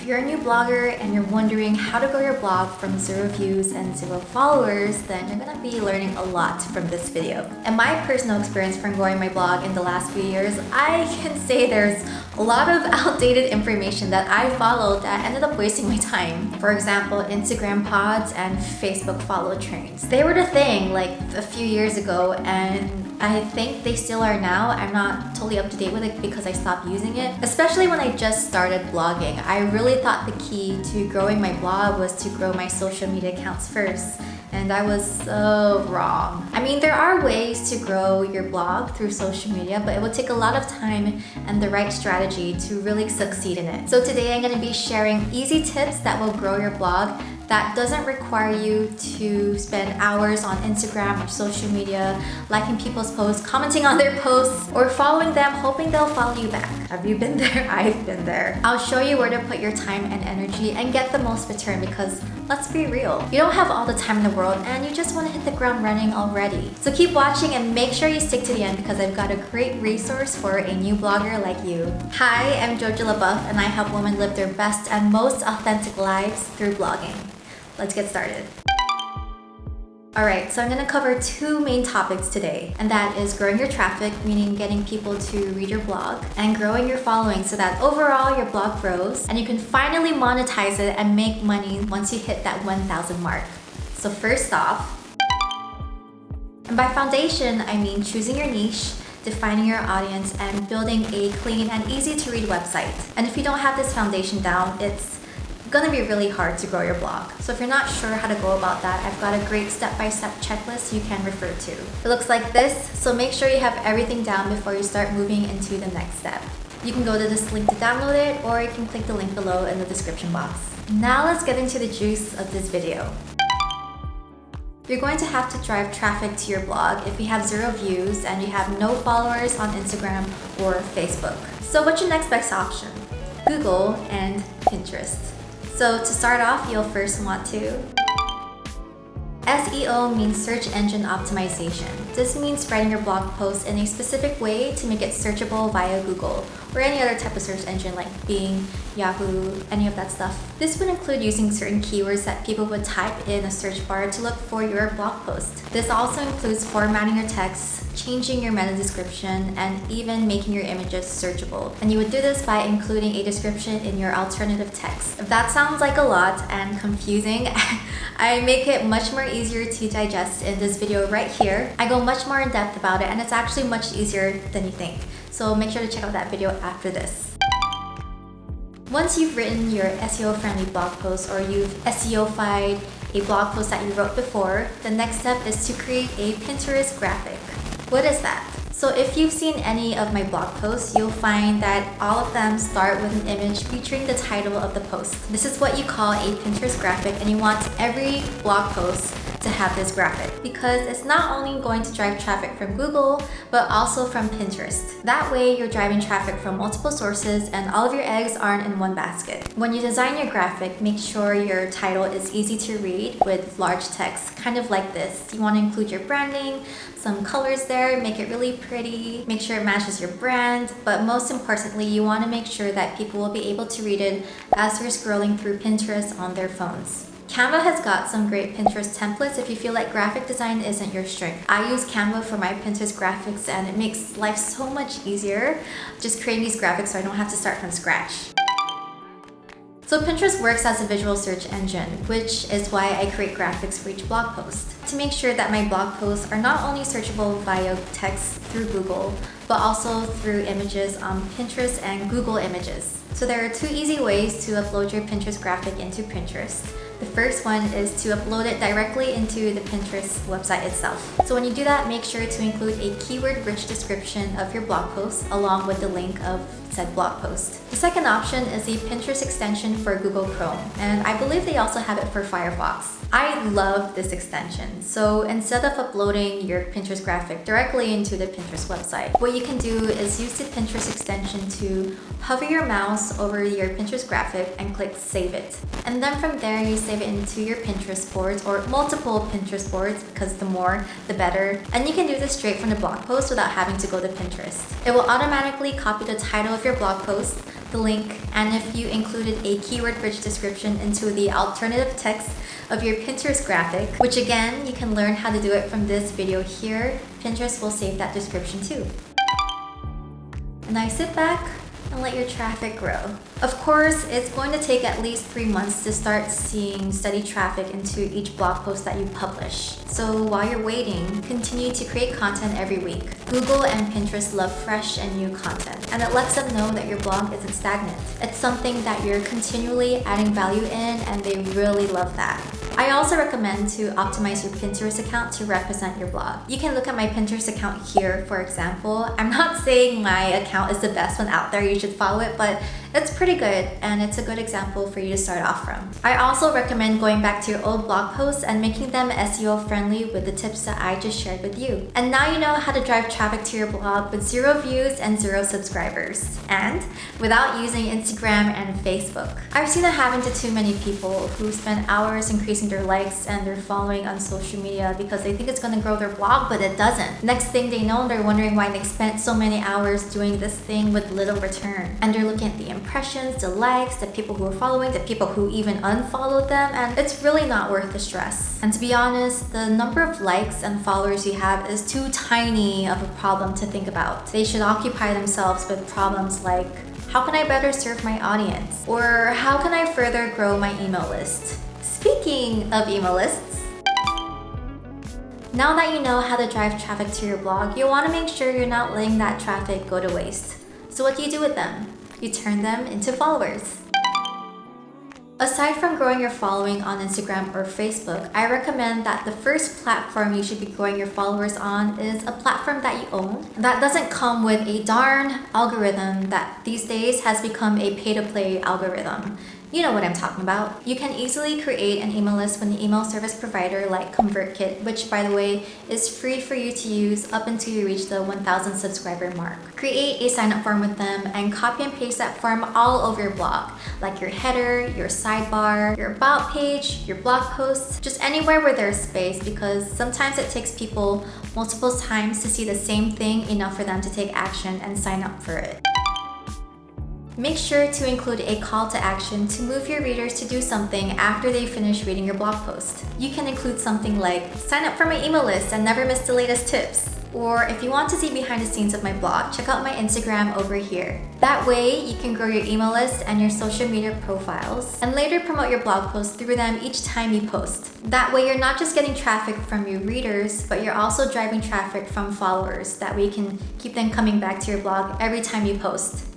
you're a new blogger and you're wondering how to grow your blog from 0 views and 0 followers, then you're gonna be learning a lot from this video. And my personal experience from growing my blog in the last few years, I can say there's a lot of outdated information that I followed that ended up wasting my time. For example, Instagram pods and Facebook follow trains. They were the thing like a few years ago, and I think they still are now. I'm not totally up to date with it because I stopped using it. Especially when I just started blogging. I really thought the key to growing my blog was to grow my social media accounts first. And I was so wrong. I mean, there are ways to grow your blog through social media, but it will take a lot of time and the right strategy to really succeed in it. So today I'm gonna be sharing easy tips that will grow your blog that doesn't require you to spend hours on Instagram or social media, liking people's posts, commenting on their posts, or following them, hoping they'll follow you back. Have you been there? I've been there. I'll show you where to put your time and energy and get the most return because let's be real, you don't have all the time in the world and you just want to hit the ground running already. So keep watching and make sure you stick to the end because I've got a great resource for a new blogger like you. Hi, I'm Jojo and I help women live their best and most authentic lives through blogging. Let's get started. Alright, so I'm going to cover 2 main topics today, and that is growing your traffic, meaning getting people to read your blog, and growing your following so that overall your blog grows and you can finally monetize it and make money once you hit that 1,000 mark. So first off, and by foundation, I mean choosing your niche, defining your audience, and building a clean and easy to read website. And if you don't have this foundation down, it's gonna be really hard to grow your blog. So if you're not sure how to go about that, I've got a great step-by-step checklist you can refer to. It looks like this, so make sure you have everything down before you start moving into the next step. You can go to this link to download it, or you can click the link below in the description box. Now let's get into the juice of this video. You're going to have to drive traffic to your blog if you have 0 views and you have no followers on Instagram or Facebook. So what's your next best option? Google and Pinterest. So to start off, you'll first want to SEO means search engine optimization. This means writing your blog post in a specific way to make it searchable via Google or any other type of search engine like Bing, Yahoo, any of that stuff. This would include using certain keywords that people would type in a search bar to look for your blog post. This also includes formatting your text, changing your meta description, and even making your images searchable. And you would do this by including a description in your alternative text. If that sounds like a lot and confusing, I make it much more easier to digest in this video right here. I go much more in depth about it and it's actually much easier than you think. So make sure to check out that video after this. Once you've written your SEO-friendly blog post or you've SEO-fied a blog post that you wrote before, the next step is to create a Pinterest graphic. What is that? So if you've seen any of my blog posts, you'll find that all of them start with an image featuring the title of the post. This is what you call a Pinterest graphic, and you want every blog post to have this graphic because it's not only going to drive traffic from Google, but also from Pinterest. That way, you're driving traffic from multiple sources and all of your eggs aren't in one basket. When you design your graphic, make sure your title is easy to read with large text, kind of like this. You want to include your branding, some colors there, make it really pretty, make sure it matches your brand, but most importantly, you want to make sure that people will be able to read it as they're scrolling through Pinterest on their phones. Canva has got some great Pinterest templates if you feel like graphic design isn't your strength. I use Canva for my Pinterest graphics and it makes life so much easier just creating these graphics so I don't have to start from scratch. So Pinterest works as a visual search engine, which is why I create graphics for each blog post to make sure that my blog posts are not only searchable via text through Google, but also through images on Pinterest and Google Images. So there are 2 easy ways to upload your Pinterest graphic into Pinterest. The first one is to upload it directly into the Pinterest website itself. So when you do that, make sure to include a keyword-rich description of your blog post along with the link of said blog post. The second option is the Pinterest extension for Google Chrome, and I believe they also have it for Firefox. I love this extension. So instead of uploading your Pinterest graphic directly into the Pinterest website, what you can do is use the Pinterest extension to hover your mouse over your Pinterest graphic and click Save It. And then from there, you save it into your Pinterest boards or multiple Pinterest boards because the more, the better. And you can do this straight from the blog post without having to go to Pinterest. It will automatically copy the title of your blog post, the the link, and if you included a keyword-rich description into the alternative text of your Pinterest graphic, which again, you can learn how to do it from this video here, Pinterest will save that description too. And now sit back and let your traffic grow. Of course, it's going to take at least 3 months to start seeing steady traffic into each blog post that you publish. So while you're waiting, continue to create content every week. Google and Pinterest love fresh and new content, and it lets them know that your blog isn't stagnant. It's something that you're continually adding value in, and they really love that. I also recommend to optimize your Pinterest account to represent your blog. You can look at my Pinterest account here, for example. I'm not saying my account is the best one out there, you should follow it, but it's pretty good and it's a good example for you to start off from. I also recommend going back to your old blog posts and making them SEO friendly with the tips that I just shared with you. And now you know how to drive traffic to your blog with 0 views and 0 subscribers, and without using Instagram and Facebook. I've seen it happen to too many people who spend hours increasing their likes and their following on social media because they think it's going to grow their blog, but it doesn't. Next thing they know, they're wondering why they spent so many hours doing this thing with little return. And they're looking at the impressions, the likes, the people who are following, the people who even unfollowed them, and it's really not worth the stress. And to be honest, the number of likes and followers you have is too tiny of a problem to think about. They should occupy themselves with problems like, how can I better serve my audience? Or how can I further grow my email list? Speaking of email lists, now that you know how to drive traffic to your blog, you want to make sure you're not letting that traffic go to waste. So what do you do with them? You turn them into followers. Aside from growing your following on Instagram or Facebook, I recommend that the first platform you should be growing your followers on is a platform that you own that doesn't come with a darn algorithm that these days has become a pay-to-play algorithm. You know what I'm talking about. You can easily create an email list with an email service provider like ConvertKit, which by the way is free for you to use up until you reach the 1,000 subscriber mark. Create a sign up form with them and copy and paste that form all over your blog, like your header, your sidebar, your about page, your blog posts, just anywhere where there's space, because sometimes it takes people multiple times to see the same thing enough for them to take action and sign up for it. Make sure to include a call to action to move your readers to do something after they finish reading your blog post. You can include something like, sign up for my email list and never miss the latest tips. Or if you want to see behind the scenes of my blog, check out my Instagram over here. That way, you can grow your email list and your social media profiles, and later promote your blog posts through them each time you post. That way, you're not just getting traffic from your readers, but you're also driving traffic from followers. That way, you can keep them coming back to your blog every time you post.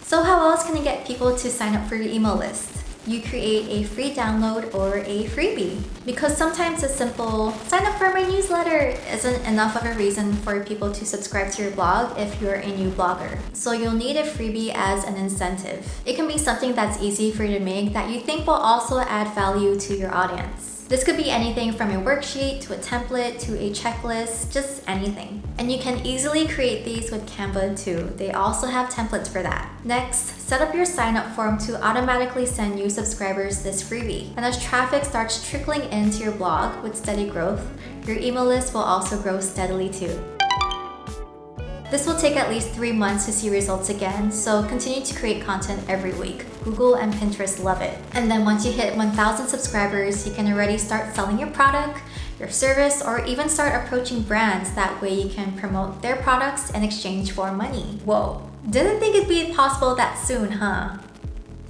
So how else can you get people to sign up for your email list? You create a free download or a freebie. Because sometimes a simple sign up for my newsletter isn't enough of a reason for people to subscribe to your blog if you're a new blogger. So you'll need a freebie as an incentive. It can be something that's easy for you to make that you think will also add value to your audience. This could be anything from a worksheet to a template to a checklist, just anything. And you can easily create these with Canva too. They also have templates for that. Next, set up your sign up form to automatically send new subscribers this freebie. And as traffic starts trickling into your blog with steady growth, your email list will also grow steadily too. This will take at least 3 months to see results again, so continue to create content every week. Google and Pinterest love it. And then once you hit 1,000 subscribers, you can already start selling your product, your service, or even start approaching brands. That way you can promote their products in exchange for money. Whoa, didn't think it'd be possible that soon, huh?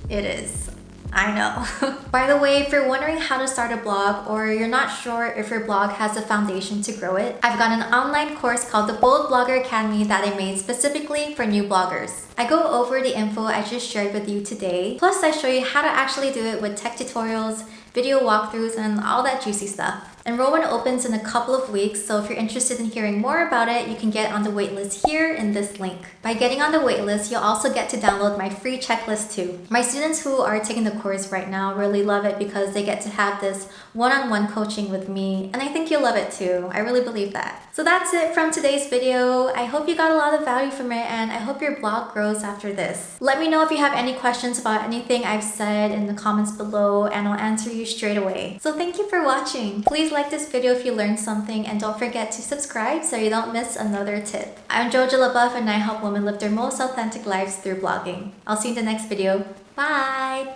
It is. I know. By the way, if you're wondering how to start a blog or you're not sure if your blog has a foundation to grow it, I've got an online course called the Bold Blogger Academy that I made specifically for new bloggers. I go over the info I just shared with you today, plus I show you how to actually do it with tech tutorials, video walkthroughs, and all that juicy stuff. Enrollment opens in a couple of weeks, so if you're interested in hearing more about it, you can get on the waitlist here in this link. By getting on the waitlist, you'll also get to download my free checklist too. My students who are taking the course right now really love it because they get to have this one-on-one coaching with me, and I think you'll love it too. I really believe that. So that's it from today's video. I hope you got a lot of value from it, and I hope your blog grows after this. Let me know if you have any questions about anything I've said in the comments below, and I'll answer you straight away. So thank you for watching. Please liked this video if you learned something, and don't forget to subscribe so you don't miss another tip. I'm Jojo LaBeouf and I help women live their most authentic lives through blogging. I'll see you in the next video. Bye!